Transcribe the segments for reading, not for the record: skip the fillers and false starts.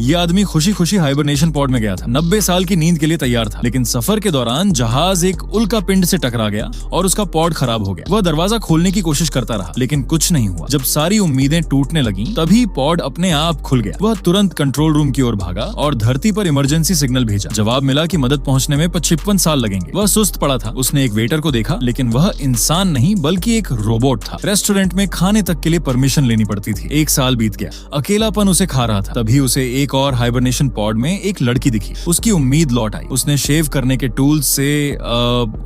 ये आदमी खुशी खुशी हाइबरनेशन पॉड में गया था, 90 साल की नींद के लिए तैयार था, लेकिन सफर के दौरान जहाज एक उल्का पिंड से टकरा गया और उसका पॉड खराब हो गया। वह दरवाजा खोलने की कोशिश करता रहा, लेकिन कुछ नहीं हुआ। जब सारी उम्मीदें टूटने लगी, तभी पॉड अपने आप खुल गया। वह तुरंत कंट्रोल रूम की ओर भागा और धरती पर इमरजेंसी सिग्नल भेजा। जवाब मिला कि मदद पहुंचने में 55 साल लगेंगे। वह सुस्त पड़ा था। उसने एक वेटर को देखा, लेकिन वह इंसान नहीं बल्कि एक रोबोट था। रेस्टोरेंट में खाने तक के लिए परमिशन लेनी पड़ती थी। 1 साल बीत गया। अकेलापन उसे खा रहा था। तभी उसे एक और हाइबरनेशन पॉड में एक लड़की दिखी। उसकी उम्मीद लौट आई। उसने शेव करने के टूल्स से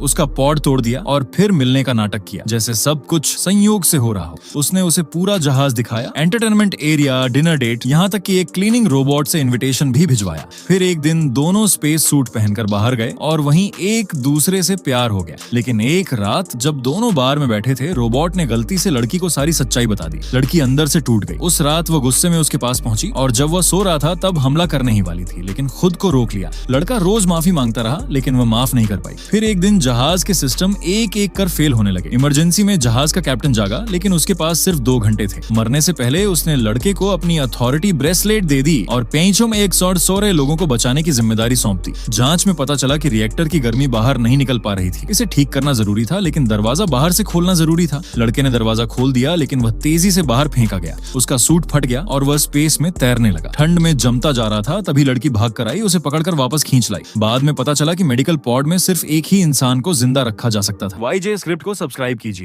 उसका पॉड तोड़ दिया और फिर मिलने का नाटक किया, जैसे सब कुछ संयोग से हो रहा हो। उसने उसे पूरा जहाज दिखाया, एंटरटेनमेंट एरिया, डिनर डेट, यहाँ तक कि एक क्लीनिंग रोबोट से इनविटेशन भी भिजवाया। फिर एक दिन दोनों स्पेस सूट पहनकर बाहर गए और वहीं एक दूसरे से प्यार हो गया। लेकिन एक रात जब दोनों बार में बैठे थे, रोबोट ने गलती से लड़की को सारी सच्चाई बता दी। लड़की अंदर से टूट गई। उस रात वो गुस्से में उसके पास पहुंची और जब वह सो रहा था तब हमला करने ही वाली थी, लेकिन खुद को रोक लिया। लड़का रोज माफी मांगता रहा, लेकिन वह माफ नहीं कर पाई। फिर एक दिन जहाज के सिस्टम एक एक कर फेल होने लगे। इमरजेंसी में जहाज का कैप्टन जागा, लेकिन उसके पास सिर्फ 2 घंटे थे। मरने से पहले उसने लड़के को अपनी अथॉरिटी ब्रेसलेट दे दी और पेंचों में 100 लोगों को बचाने की जिम्मेदारी सौंप दी। जांच में पता चला कि रिएक्टर की गर्मी बाहर नहीं निकल पा रही थी। इसे ठीक करना जरूरी था, लेकिन दरवाजा बाहर से खोलना जरूरी था। लड़के ने दरवाजा खोल दिया, लेकिन वह तेजी से बाहर फेंका गया। उसका सूट फट गया और वह स्पेस में तैरने लगा। ठंड में जमता जा रहा था, तभी लड़की भाग कर आई, उसे पकड़कर वापस खींच लाई। बाद में पता चला कि मेडिकल पॉड में सिर्फ एक ही इंसान को जिंदा रखा जा सकता था। YJ स्क्रिप्ट को सब्सक्राइब कीजिए।